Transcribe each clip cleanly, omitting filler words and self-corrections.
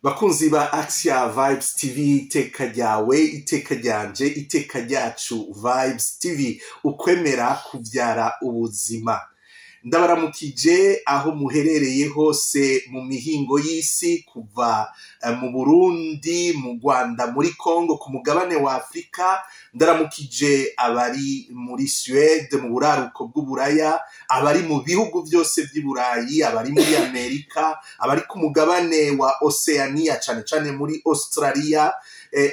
Bakunzi ba Axia Vibes TV, iteka ryawe, iteka ryanje, iteka ryacu Vibes TV, ukwemera kuvyara ubuzima. Ndabaramukije aho muherereye hose mu mihingo y'isi, kuva mu Burundi, mu Rwanda, muri Congo, ku mugabane wa Afrika. Ndaramukije abari muri Suède, mu buraruko bw'Uburaya, abari mu bihugu byose by'Iburayi, abari muri Amerika, abari ku mugabane wa Oceania, cane cane muri Australia,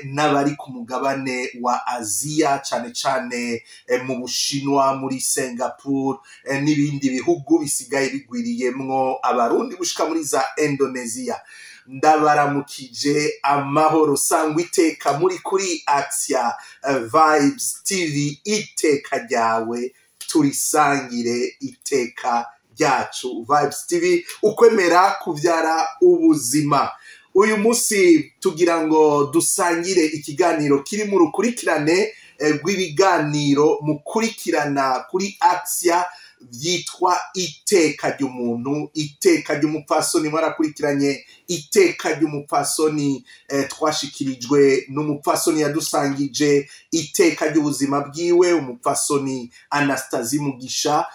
n'abari ku mugabane wa Aziya, cane cane mu Bushinwa, muri Singapore, n'ibindi bihugu bisigaye bigwiriyemwo abarundi gushika muri za Indonesia. Ndabaramukije amahoro sangwa iteka muri kuri Axia Vibes TV, iteka ryawe turisangire, iteka ryacu Vibes TV, ukwemera kuvyara ubuzima. Uyu musi tugira ngo dusangire ikiganiro kiri mu rukurikirane rw'ibiganiro mukurikirana kuri Axia vyitwa iteka ry'umuntu, iteka ry'umupfasoni. Mwarakurikiranye iteka ry'umupfasoni, twashikirijwe n'umupfasoni yadusangije iteka ry'ubuzima bwiwe, umupfasoni Anastasie Mugisha.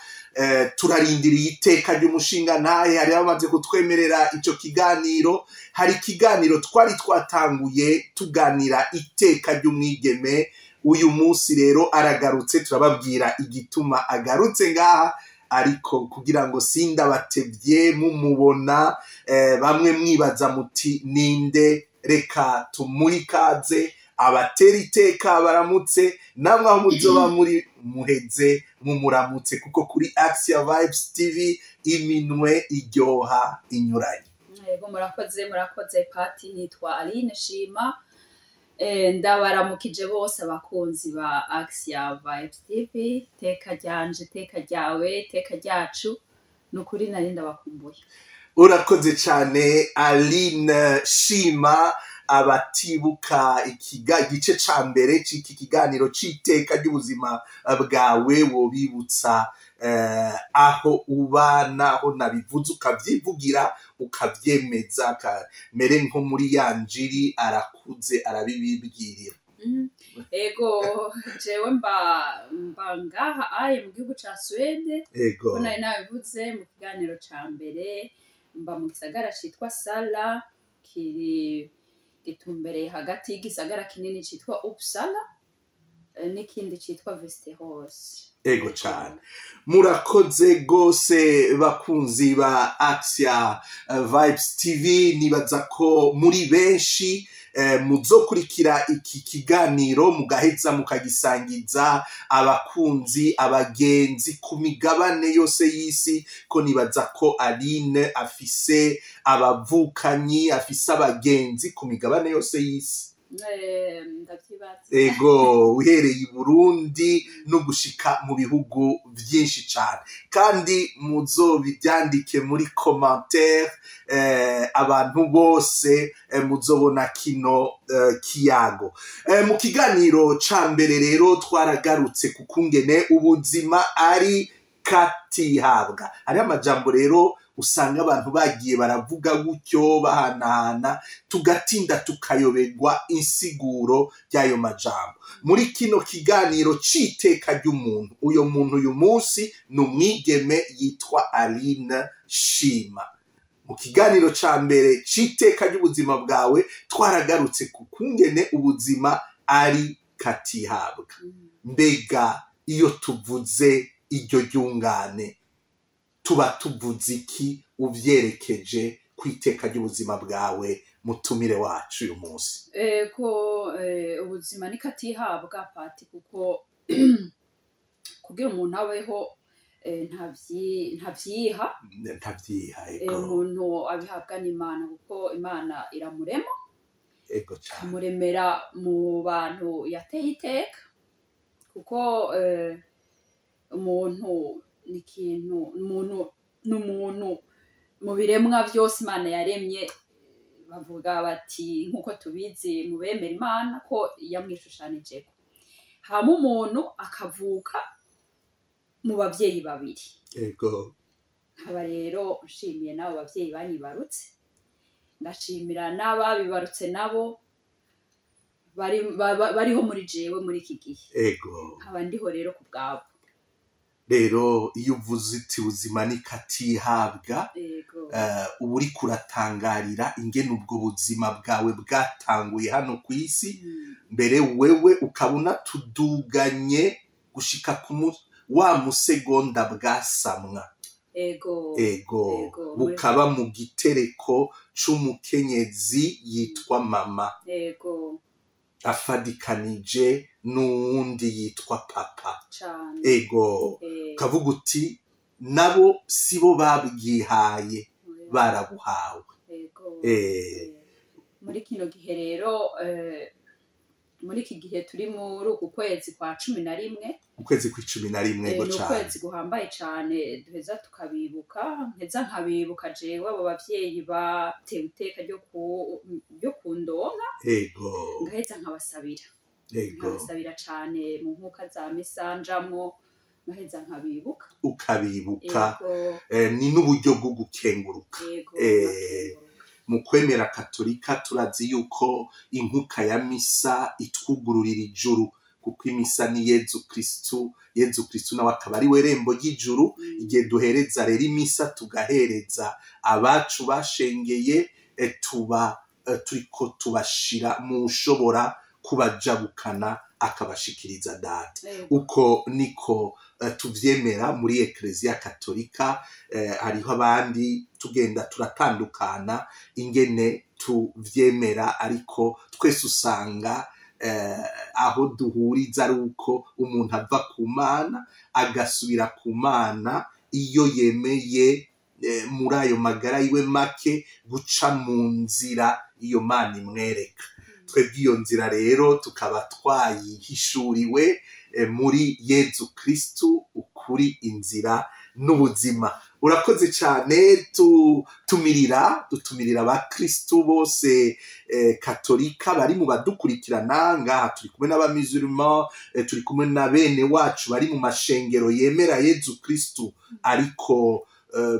Turarindiriye iteka ry'umushinga ntahe, hari abamaze kutwemerera ico kiganiro. Hari ikiganiro twari twatanguye tuganira iteka ry'umwigeme. Uyu munsi rero aragarutse, turababwira igituma agarutse ngaha, ariko kugira ngo sindabatevye mumubona bamwe mwibaza muti ninde, reka tumuhe ikaze abatera iteka baramutse, namwe aho muzoba muri muheze mumuramutse, kuko kuri Axia Vibes TV iminwe iryoha inyuranye. Yego, murakoze Pati. Nitwa Aline Shima. Ndabaramukije bose abakunzi ba Axia Vibes TV, teka ryanje, teka ryawe, teka ryacu, nukuri nari ndabakumbuye. Urakoze cyane Aline Shima. Abatibuka igice ca mbere c'iki kiganiro c'iteka ry'ubuzima bwawe, wobibutsa aho uba, naho nabivuze ukavyivugira ukavyemeza, mere nko muri ya njiri arakuze arabibibwirira. Ego, jewe mba ngaha aye mu gihugu ca Suède. Ego, nari nabivuze mu kiganiro ca mbere, mba mu gisagara citwa Sala, kiri gitumbereye hagati y'igisagara kinini citwa Uppsala n'ikindi citwa Västerås. ego cyane. Murakoze gose bakunzi ba Axia Vibes TV, nibaza ko muri benshi muzokurikira iki kiganiro mugaheza mukagisangiza abakunzi, abagenzi ku migabane yose y'isi, ko nibaza ko Aline afise abavukanyi, afise abagenzi ku migabane yose y'isi. Ego, uhereye i Burundi no gushika mu bihugu vyinshi cane, kandi muzobivyandike muri commentaire. Abantu bose muzobona kino kiyago. Mu kiganiro ca mbere rero twaragarutse ku kungene ubuzima ari katihabwa. Hari amajambo rero usanga abantu bagiye baravuga gutyo bahanahana, tugatinda tukayoberwa insiguro y'ayo majambo. Muri kino kiganiro c'iteka ry'umuntu, uyo muntu uyu munsi ni umwigeme yitwa Aline Shima. Mu kiganiro ca mbere c'iteka ry'ubuzima bwawe twaragarutse ku kungene ubuzima ari katihabwa. Mbega iyo tuvuze iryo ryungane tuba tuvuze iki, uvyerekeje kw'iteka ry'ubuzima bwawe, mutumire wacu uyu munsi? Ko ubuzima ni katihabwa Pati, kuko kugira umuntu abeho ntavyiha. Ego. Umuntu abihabwa n'Imana, kuko Imana iramurema, Ego cyane. amuremera mu bantu yateye iteka, kuko umuntu ni ikintu, umuntu mu biremwa vyose Imana yaremye. Bavuga bati, nkuko tubizi mu bemera Imana, ko yamwishushanijeko. Hama umuntu akavuka mu bavyeyi babiri. Ego. Nkaba rero nshimiye nabo bavyeyi banyibarutse, ndashimira n'ababibarutse nabo bariho muri jewe muri iki gihe ego nkaba ndiho rero ku bwabo. rero iyo uvuze uti ubuzima ni katihabwa uba uri kuratangarira ingene ubwo buzima bwawe bwatanguye hano ku isi mbere wewe ukaba unatuduganye gushika wa musegonda bwasamwa ego bukaba mu gitereko c'umukenyezi yitwa mama afadikanije n'uwundi yitwa papa ego kavuga uti nabo sibo babwihaye barabuhawe muri kino gihe rero muri iki gihe turi muri uku kwezi kwa 11 ukwezi kwa 11 go cyane ukwezi guhambaye cyane duheza tukabibuka mpeza nkabibuka jewe abo bavyeyi batewe iteka ryo kundonka ngaheza nkabasabira cyane mu nkuka za misanjamwo ngaheza nkabibuka ukabibuka ni n'uburyo bwo gukenguruka mu kwemera katolika turazi yuko inkuka ya misa itwugururira ijuru kuko imisa ni Yezu Kristu nawe akaba ari we rembo ry'ijuru igihe duhereza rero imisa tugahereza abacu bashengeye turiko tubashira mu ushobora kubajabukana akabashikiriza data uko niko tuvyemera muri Eklezia Katolika hariho abandi tugenda turatandukana ingene tuvyemera ariko twese usanga aho duhuriza ari uko umuntu ava ku Mana agasubira ku Mana iyo yemeye muri ayo magara yiwe make guca mu nzira iyo Mana imwereka twebwe iyo nzira rero tukaba twayihishuriwe muri Yezu Kristu ukuri inzira n'ubuzima. Urakoze cyane dutumirira abakristu bose katolika bari mu badukurikirana ngaha turi kumwe n'abamisurima turi kumwe na bene wacu bari mu mashengero yemera Yezu Kristu ariko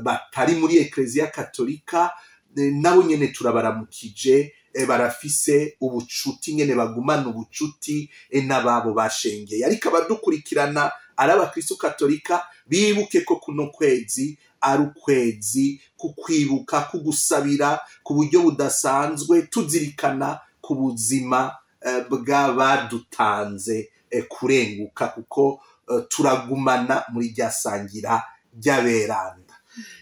batari muri Eklezia Katolika nabo nyene turabaramukije barafise ubucuti nyene bagumana ubucuti n'ababo bashengeye ariko abadukurikirana ari abakristo katolika bibuke ko kuno kwezi ari ukwezi kukwibuka kugusabira ku buryo budasanzwe tuzirikana ku buzima bw'abadutanze kurenguka kuko turagumana muri ryasangira ry'aberanda.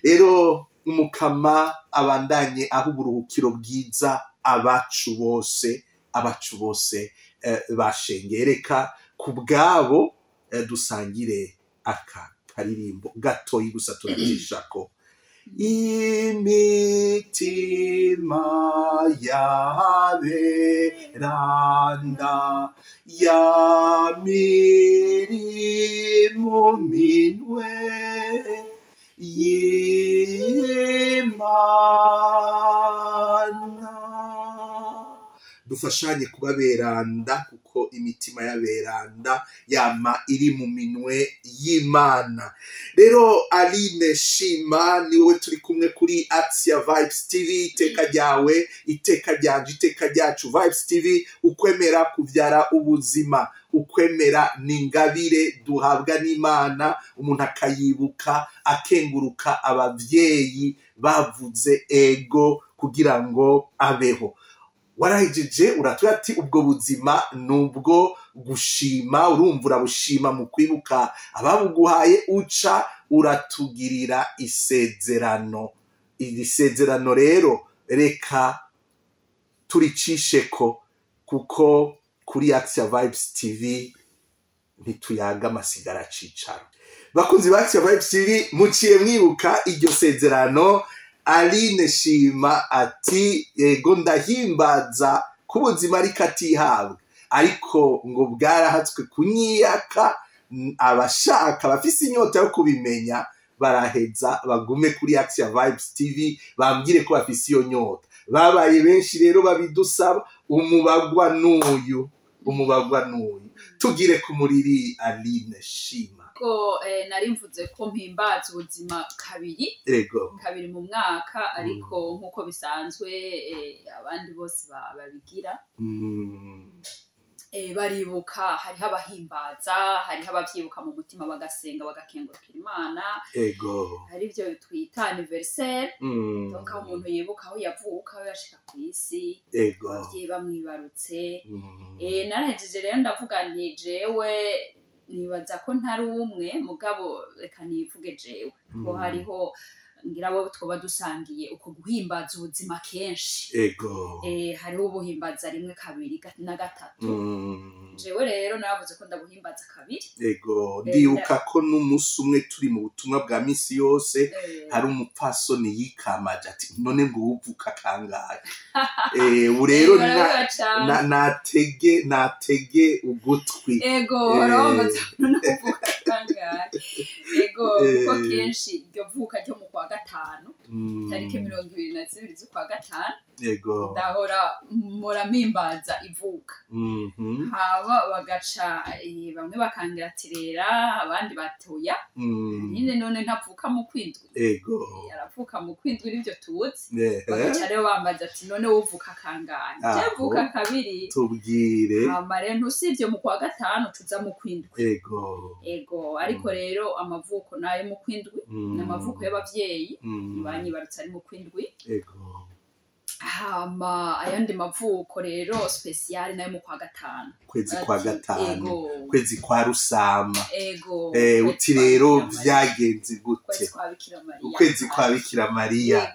Rero umukama abandanye aho uburuhukiro bwiza abacu bose bashengeye. Reka ku bwabo dusangire aka karirimbo gatoyi gusa turagishako. Imitima y'aberanda yamiri mu minwe y'Imana. Dufashanye kuba beranda kuko imitima y'aberanda yama iri mu minwe y'Imana. Rero Aline Shima ni wowe turi kumwe kuri Atia Vibes TV. Iteka ryawe, iteka ryanje, iteka ryacu. Vibes TV, ukwemera kuvyara ubuzima, ukwemera n'ingabire duhabwa n'Imana, umuntu akayibuka akenguruka abavyeyi bavuze ego kugira ngo abeho. Warahejeje uratuye ati ubwo buzima nubwo gushima, urumva urabushima mu kwibuka ababuguhaye, uca uratugirira isezerano. Iri sezerano rero reka turicisheko kuko kuri Atia Vibes TV ntituyaga amasigara cicaro. Bakunzi ba Atia Vibes TV, muciye mwibuka iryo sezerano. Aline Shima ati ego ndahimbaza ku buzima ariko atihabwa, ariko ngo bwarahatswe kunyiyaka. Abashaka bafise inyota yo kubimenya baraheza bagume kuri Atia Vibes TV bambwire ko bafise iyo nyota. Babaye benshi rero babidusaba, umubagwa n'uyu tugire ku muriri Aline Shima. ego nari mvuze ko mpimbaza ubuzima kabiri mu mwaka ariko nk'uko bisanzwe abandi bose babigira baribuka hariho abahimbaza hariho abavyibuka mu mutima bagasenga bagakengurukira Imana hari ivyo twita anniversaire donc aho umuntu yibuka aho yavuka aho yashika kw'isi abavyeyi bamwibarutse narahejeje rero ndavuga nti jewe nibaza ko ntari umwe mugabo reka nivuge jewe ko hariho ngira abo twoba dusangiye uko guhimbaza ubuzima kenshi hariho ubuhimbaza rimwe kabiri na gatatu jewe rero navuze ko ndabuhimbaza kabiri ndibuka ko n'umunsi umwe turi mu butumwa bwa misi yose hari umupfasoni yikamaje ati none ngo uvuka kangahe ubu rero natege ugutwi uvuka kangahe kuko kenshi iryo vuka ryo mu kwa gatanu tariki 22 z'ukwa gatanu ndahora mpimbaza ivuka haba bagaca bamwe bakangratirera abandi batoya nyine none ntavuka mu kwindwi yaravuka mu kwindwi nivyo tuzi bagaca rero bambaza ati none wovuka kangahe jevuka kabiri tubwire hama rero ntusivye mu kwa gatanu tuza mu kwindwi ariko rero amavuko nayo mu kwindwi n'amavuko y'abavyeyi banyibarutse ari mu kwindwi hama ayandi mavuko rero special nayo mu kwa gatanu kwezi kwa rusama uti rero vyagenze gute ukwezi kwa Bikira Mariya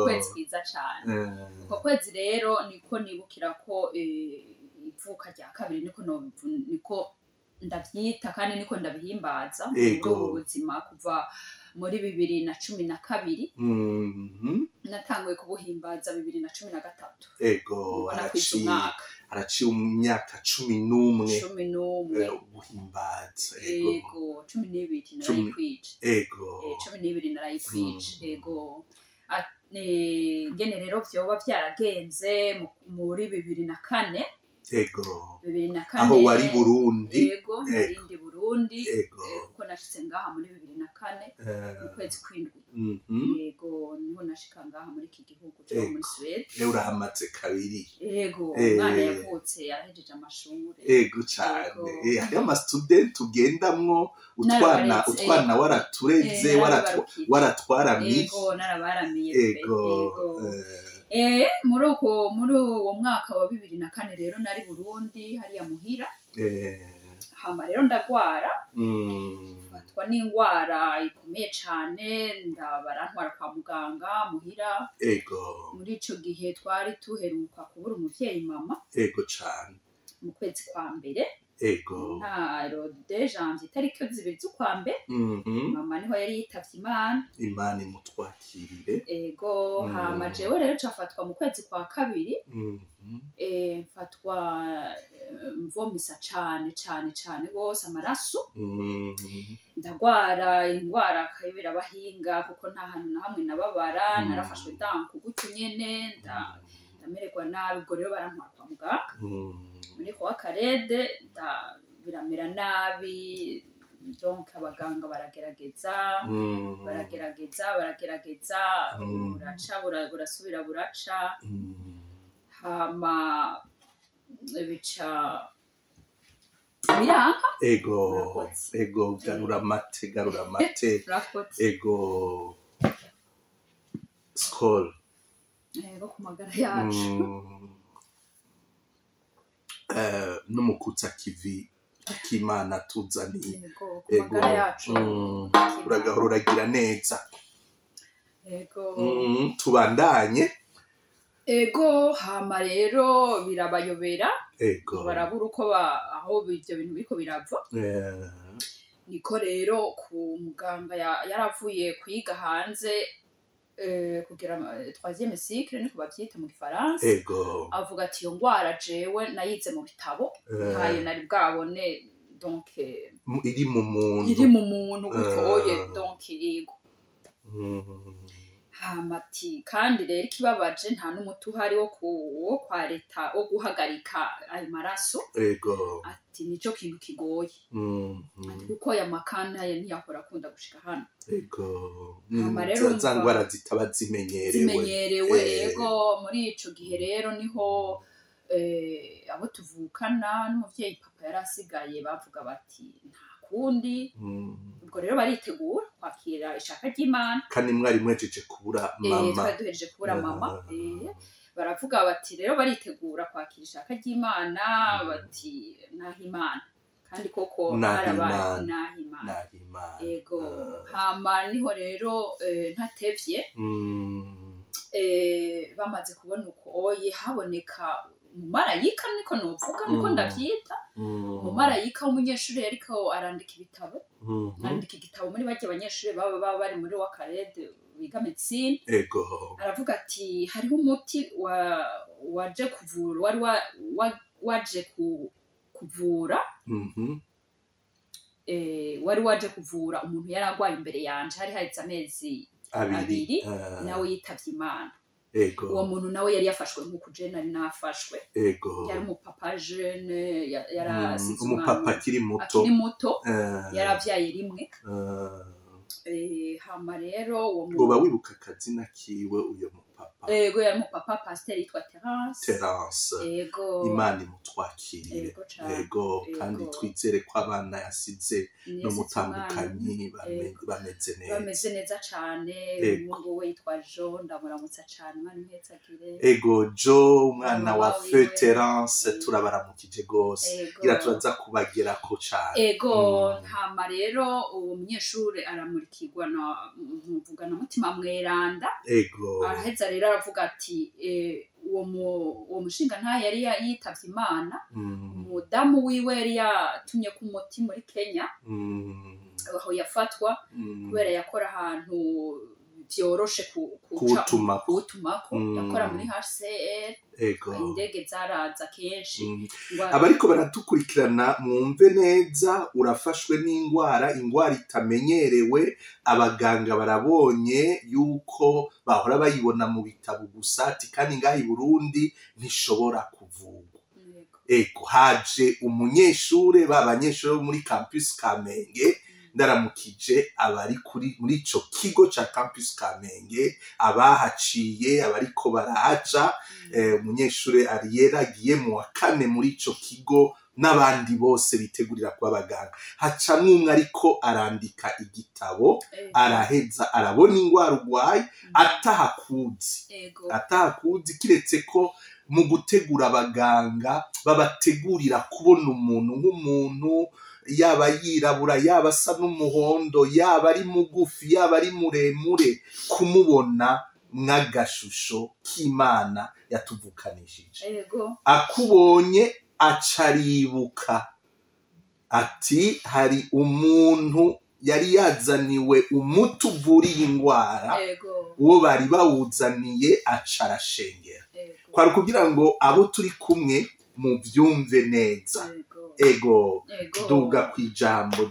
kwezi kwiza cane uko kwezi rero niko nibukira ko ivuka rya kabiri niko ndavyita kandi niko ndabihimbaza mu buzima kuva muri 2012 natanguye kubuhimbaza 2013 araciye imyaka 11 ubuhimbaza 12 narayikwije ngene rero vyoba vyaragenze muri 2004 aho wari Burundi narindi Burundi kuko nashitse ngaha muri 2004 mu kwezi kw'indwi niho nashika ngaha muri iki gihugu cyo muri Sweden urahamaze kabiri umwana yavutse yarahejeje amashuri cyane hariyo ama student ugendamwo utwana waratureze waratwaramiye narabaramiye muri uwo mwaka wa 2004 rero nari Burundi hariya muhira hama rero ndagwara fatwa n'ingwara ikomeye cane barantwara kwa muganga muhira muri ico gihe twari tuheruka kubura umuvyeyi mama cane mu kwezi kwa mbere ntaro de janvier itariki 2 z'ukwa mbere mama niho yari yitavye Imana imutwakirire hama jewe rero cafatwa mu kwezi kwa kabiri mfatwa mvomisa cane gose amaraso ndagwara ingwara kayibira bahinga kuko nta hantu na hamwe nababara narafashwe danku gutyo nyene ndamererwa nabi ubwo rero barantwara kwa muganga muri kwa karede biramera nabi donc abaganga baragerageza burasubira buraca hama bica biranka garura amate skol ku magara yacu n'umukutsa kivi akimana tuzaniye uragahora uragira neza tubandanye hama rero birabayobera barabura uko aho ivyo bintu biriko birava niko rero ku muganga yaravuye kwiga hanze kugira 3e cycle niko bavyita mu gifaransa avuga ati iyo ngwara jewe nayize mu bitabo ntayo nari bwabone donc iri mu muntu gutoye donc hama ati kandi rero ikibabaje nta n'umuti uhari wo kwa leta wo guhagarika ayo maraso ego ati nico kintu kigoye ati kuko aya makanda ntiyakora akunda gushika hano ego hama rero za ngwara zitaba zimenyerewe ego muri ico gihe rero niho abo tuvukana n'umuvyeyi papa yarasigaye bavuga bati nta kundi ubwo rero baritegura kwakira ishaka ry'Imana kandi mwari mwejeje kubura mama twari duhejeje kubura mama baravuga bati rero baritegura kwakira ishaka ry'Imana bati naho Imana kandi koko harabaye naho Imana ego hama niho rero ntatevye bamaze kubona uko oye haboneka umumarayika niko novuga niko ndavyita umumarayika w'umunyeshuri yariko arandika ibitabo arandika igitabo muri bake abanyeshuri baba bari muri wa karede biga medicine ego aravuga ati hariho umuti waje kuvura waje kuvura wari waje kuvura umuntu yaragwaye imbere yanje hari haheze amezi abiri nawe yitavye Imana ego uwo muntu nawe yari yafashwe nk'uko je nari nafashwe ego yari umupapa jeune yarasize umupapa akiri muto yaravyaye rimwe hama rero uwo uba wibuka akazina kiwe uyo mupapa ego yari umupapa pasteur yitwa Terence ego Imana imutwakirire ego kandi twizere ko abana yasize no mutandukanyi bameze neza cane umuntu we yitwa Jo ndamuramutsa cane mwana mpetsagire ego Jo umwana wa Feu Terence turabaramukije gose gira turaza kubagerako cane ego hama rero uwo munyeshuri aramurikirwa na mvugana mutima mweranda ego araheza rero aravuga ati uwo mushinga nta yari yitavye Imana umudamu wiwe yari yatumye ku muti muri Kenya aho yafatwa kubera yakora ahantu vyoroshe kuwutumako yakora muri HCR indege zaraza kenshi abariko baratukurikirana mwumve neza urafashwe n'ingwara itamenyerewe abaganga barabonye yuko bahora bayibona mu bitabo gusa ati kandi ngaho i Burundi ntishobora kuvugwa ego haje umunyeshure babanyeshure bo muri campus Kamenge ndaramukije abari muri ico kigo ca campus Kamenge abahaciye abariko barahaca umunyeshure yaragiye mu wa kane muri ico kigo n'abandi bose bitegurira kuba abaganga hacamwe umwe ariko arandika igitabo araheza arabona ingwara urwaye atahakuzi kiretse ko mu gutegura abaganga babategurira kubona umuntu nk'umuntu yaba yirabura yaba asa n'umuhondo yaba ari mugufi yaba ari muremure kumubona mw'agashusho k'Imana yatuvukanishije akubonye acaribuka ati hari umuntu yari yazaniwe umuti uvuriye ingwara uwo bari bawuzaniye acarashengera kwari kugira ngo abo turi kumwe mu byumve neza ego duga kwijambo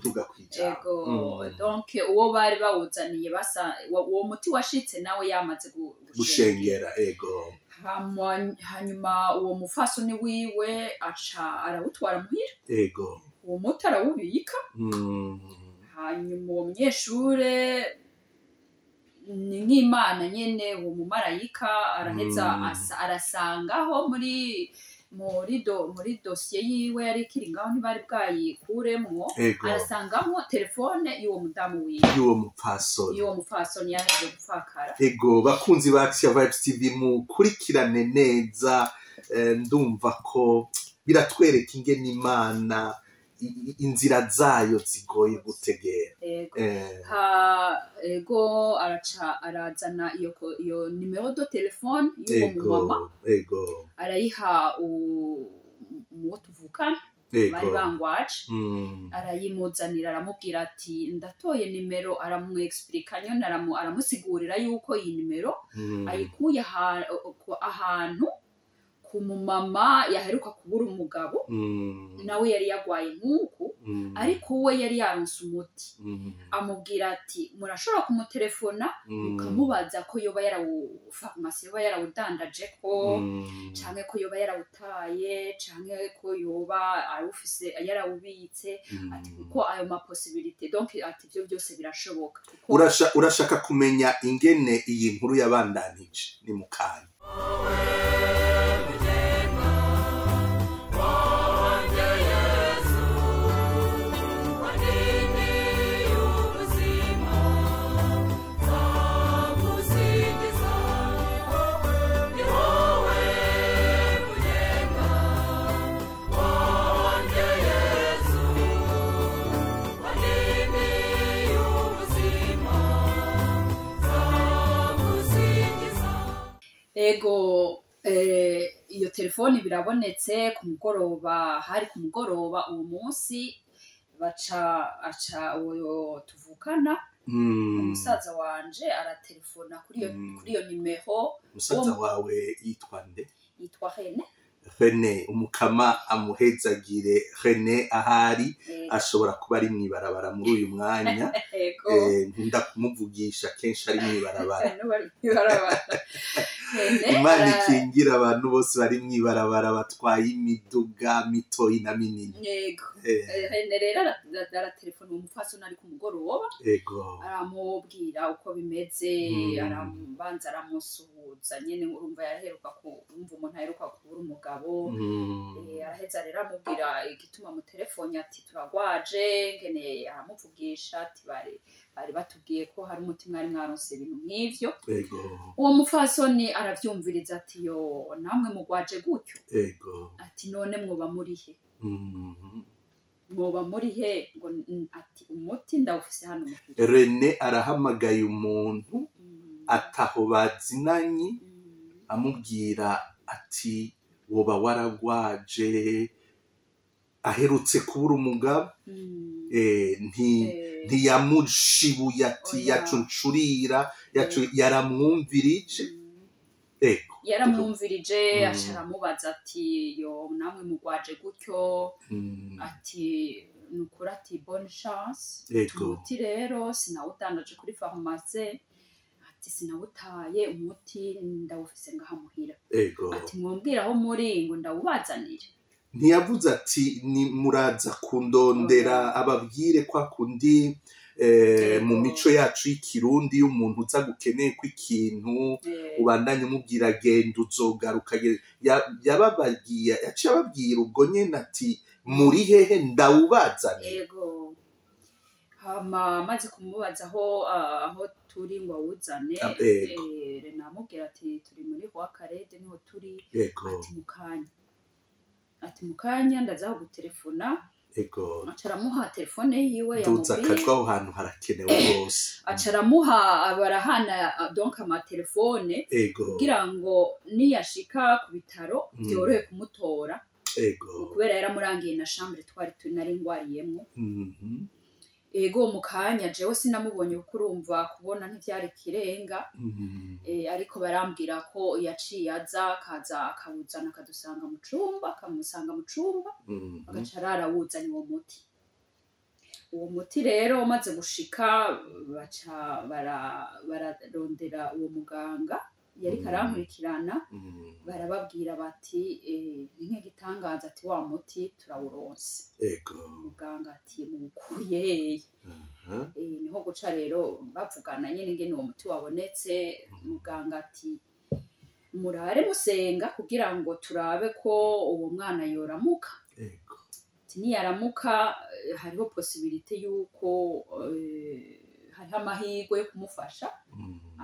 donc uwo bari bawuzaniye basa uwo muti washitse nawe yamaze gushengera ego hanyuma uwo mufasoni wiwe aca arawutwara muhira ego uwo muti arawubika hanyuma uwo munyeshure ni nk'Imana nyene uwo mumarayika araheza arasangaho muri dosiye yiwe yari ikiri ngaho ntibari bwayikuremwo arasangamo telefone y'uwo mudamu wiwe y'uwo mupfasoni yaje gupfakara ego bakunzi ba Action Vibes TV mukurikirane neza ndumva ko biratwereka ingene Imana inzira zayo zigoye gutegera ego arazana iyo nimero de telefone y'uwo mumama arayiha uwo tuvukana bari bangwaje arayimuzanira aramubwira ati ndatoye nimero aramwexplica nyone aramusigurira yuko iyi nimero ayikuye ahantu ku mumama yaheruka kubura umugabo nawe yari yagwaye nk'uku ariko we yari yaronse umuti amubwira ati murashobora kumutelefona mukamubaza ko yoba farumasi yoba yarawudandaje ko canke ko yoba yarawutaye canke ko yoba arufise yarawubitse ati kuko ayo ma possibilité donc ati byo byose birashoboka urashaka kumenya ingene iyi nkuru yabandanije ni mukanya ego iyo telefoni birabonetse ku mugoroba hari ku mugoroba uwo munsi aca uwo tuvukana umusaza wanje aratelefona kuri iyo nimero umusaza wawe yitwa nde yitwa Rene umukama amuhezagire Rene ahari ashobora kuba ari mwibarabara muri uyu mwanya nkunda kumuvugisha kenshi ari mwibarabara Imana ikingira abantu bose bari mwibarabara batwaye imiduga mitoyi na minini yego Rene rero aratelefona umupfasoni ari ku mugoroba aramubwira uko bimeze aramubanza aramusuhuza nyene urumva yaheruka kumva umuntu aheruka kubura umugabo araheza rero amubwira igituma mu telefone ati turagwaje ngene aramuvugisha ati bari batubwiye ko hari umuti mwari mwaronse ibintu nk'ivyo uwo mupfasoni aravyumviriza ati yo namwe mugwaje gutyo ati none mwoba murihe mwoba murihe ngo ati umuti ndawufise hano mufite Rene arahamagaye umuntu ataho bazinanye amubwira ati woba waragwaje aherutse kubura umugabo ntiyamushibuye ati yacuncurira yaramwumvirije yaramwumvirije asharamubaza ati yo namwe mugwaje gutyo ati nukuri ati bonne chance umuti rero sinawudandaje kuri farumasi ati sinawutaye umuti ndawufise ngahamuhira ati mwumbwira aho muri ngo ndawubazanire ntiyavuze ati ni muraza kundondera ababwire kwa kundi mu mico yacu y'ikirundi y'umuntu uza gukeneye ko ikintu ubandanye umubwira genda uzogaruka yaciye ababwira ubwo nyene ati muri hehe ndawubazanire maze kumubaza aho turi ngo awuzane namubwira ati turi muri wa karede niho turi ati mukanya ndaza gutelefona acaramuha telefone yiwe yamubwiye aho hantu harakenewe rwose acaramuha barahana donc amatelefone kugira ngo niyashika ku bitaro byorohe kumutora kubera yaramurangiye na chambre twari nari ngwariyemwo ego mukanya jewe sinamubonye kuko urumva kubona ntivyari kirenga ariko barambwira ko yaciye aza akaza akawuzana akadusanga mu cumba akamusanga mu cumba agaca arawuzanye uwo muti rero umaze gushika baca bararondera uwo muganga yari karankurikirana barababwira bati nk'igitangaza ati wa muti turawuronse muganga ati mukuye niho guca rero bavugana nyene ingene uwo muti wabonetse muganga ati murare musenga kugira ngo turabe ko uwo mwana yoramuka niyaramuka hariho possibilité yuko hariho amahirwe yo kumufasha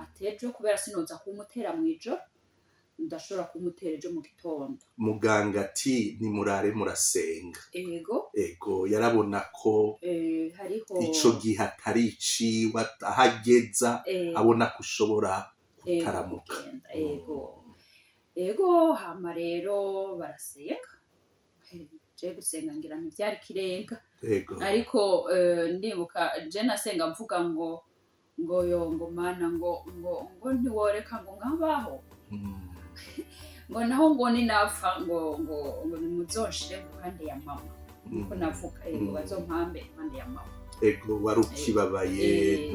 atejo kubera sinoza kumutera mwijoro ndashobora kumutera ejo mu gitondo muganga ati ni murare murasenga ego yarabona ko hariho ico gihe atari iciwe ahageza abona ko ushobora kutaramuka ego hama rero barasenga je gusenga ngira ntivyari kirenga ariko ndibuka je nasenga mvuga ngo mana ngo ntiworeka ngo nkabaho ngo naho ngo ninapfa ngo nimuzonshire impande ya mama ko navuga ngo bazompambe impande ya mama ego wari ukibabaye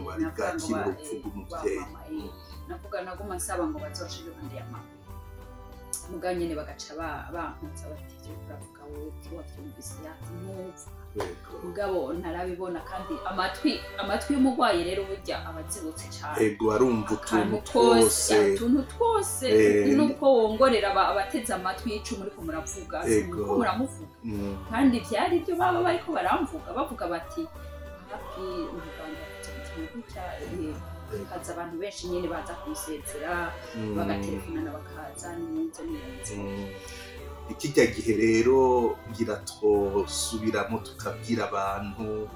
wari bwakira urupfu rw'umuvyeyi navuga naguma nsaba ngo bazonshire impande ya mama muga nyene bagaca bankutsa bati cyo kuravuga wowe wavyumvise yati nupfa mugabo ntarabibona kandi amatwi y'umugwayi rero burya abazibutse cyane ego arumva utuntu twose nuko wongorera abateze amatwi y'icu muri ko muravuga ko muramuvuga kandi byari byo baba bariko baramvuga bavuga bati hafi umuganga kaza abantu benshi nyene baza kumusezera bagatelefonana bakaza n'inzo ikijya gihe rero ngira twosubiramo tukabwira abantu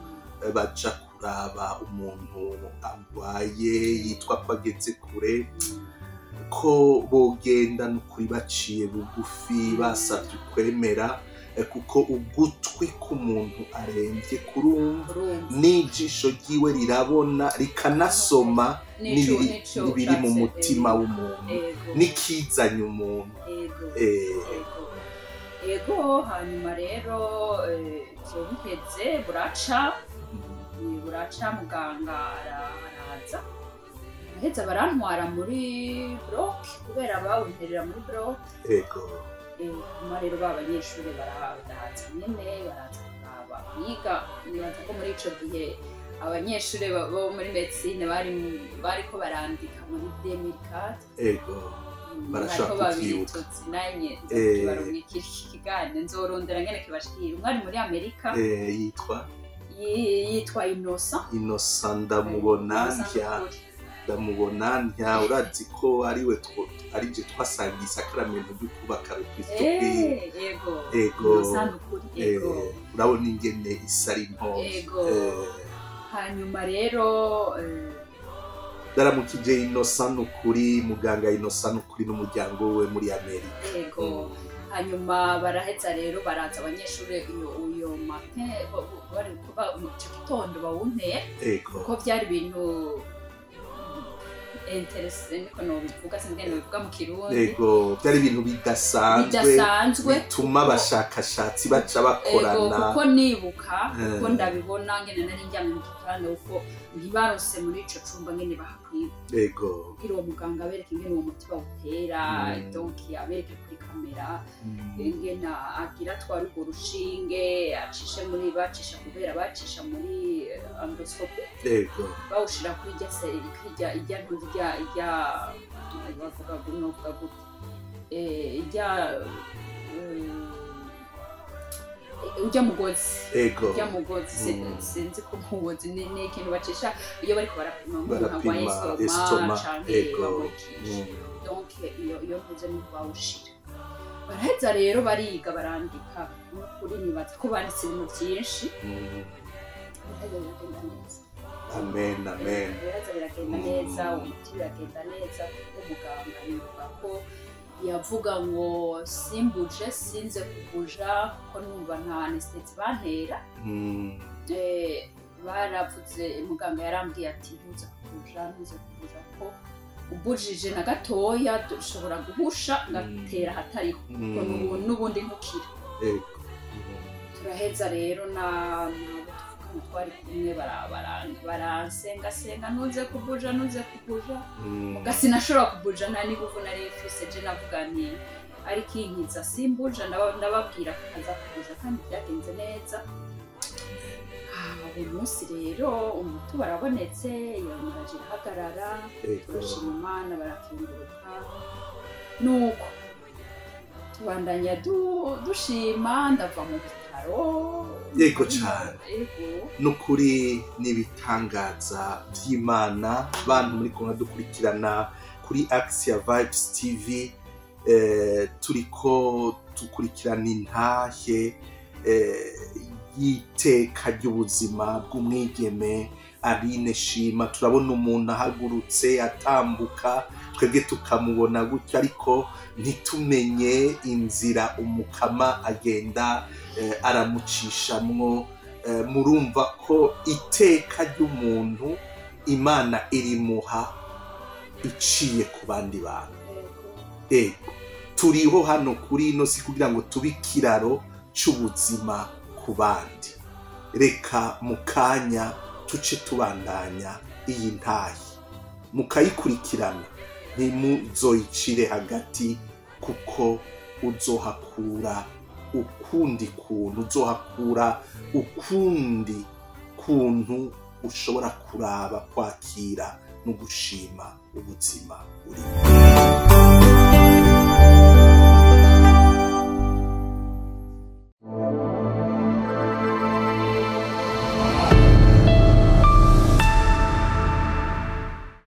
baja kuraba umuntu agwaye yitwa ko ageze kure ko bogenda n'ukuri baciye bugufi basavye kwemera kuko ugutwi k'umuntu aremvye kurumva n'ijisho ryiwe rirabona rikanasoma n'ibiri mu mutima w'umuntu n'ikizanye umuntu ego hanyuma rero biheze buraca muganga araza araheza barantwara muri bloc kubera bawunterera muri bloc ego hanyuma rero b'abanyeshuri baraza nyene baraza kuraba biga nibaza ko muri ico gihe abanyeshuri bo muri medicine bariko barandika muri 2004 ego barashaka kwibuka nanye barumikira ikiganiro nzorondera ngene kibashikira umwari muri Amerika yitwa Innocent ndamubona ntya urazi ko ariwe arije twasangiye isakaramento ryo kubaka Kristo ego urabona ingene isari nto hanyuma rero daramukije Innocent ukuri muganga Innocent ukuri n'umuryango we muri Amerika ego hanyuma baraheza rero baraza abanyeshuri uyo matin bari kuba mu gitondo bawunteye kuko byari ibintu interesting niko no bivuga singene bivuga mu Kirundi ego byari ibintu bidasanzwe bituma abashakashatsi baca bakorana kuko nibuka kuko ndabibona ngene nari njyamye mu gitarane uko ntibarose muri ico cumba ngene bahakwiye ego kugira uwo muganga abereke ingene uwo mutima utera donc abereke kuri kamera ingene agira twari urwo rushinge bacisha kubera bacisha muri endoscopy ego bawushira kuri ijya bavuga gunovuga gute ujya mugozi sinzi ko mugozi ni ikintu bacisha iyo bariko barapima umuntu agwaye estoma canke bamukisha donc iyo mpuze ni bawushira baraheza rero bariga barandika kuri nibaza ko banditse ibintu byinshi amen biragenda neza umuti biragenda neza kuko muganga yivuga ko yavuga ngo simbuje sinze kubuja ko numva nta anesthesi bantera baravuze muganga yarambwiye ati ntuze kubuja ko ubujije na gatoya dushobora guhusha ngatera hatariho ko n'ubundi ntukira turaheza rero na twari kumwe baransenga ntuze kubuja mugasi nashobora kubuja nta n'iguvu nari mfise je navuga nti ariko inkiza simbuja ndababwira ko ntaza kubuja kandi byagenze neza uyu munsi rero umuti warabonetse iyo maraje irahagarara turashima Imana barakinguruka nuko tubandanya dushima ndava mu bitaro yego cyane nukuri n'ibitangaza by'Imana bantu muri kumwe dukurikirana kuri Axia Vibes TV turiko dukurikirana intahe y'iteka ry'ubuzima bw'umwigeme Aline Shima turabona umuntu ahagurutse atambuka twebwe tukamubona gutyo ariko ntitumenye inzira umukama agenda aramucishamwo murumva ko iteka ry'umuntu Imana irimuha iciye ku bandi bantu turiho hano kuri ino si kugira ngo tube ikiraro c'ubuzima ku bandi. Reka mu kanya tuce tubandanya iyi ntahe, mukayikurikirana, ntimuzoyicire hagati, kuko uzohakura ukundi kuntu, uzohakura ukundi kuntu ushobora kuraba, kwakira no gushima ubuzima urimo.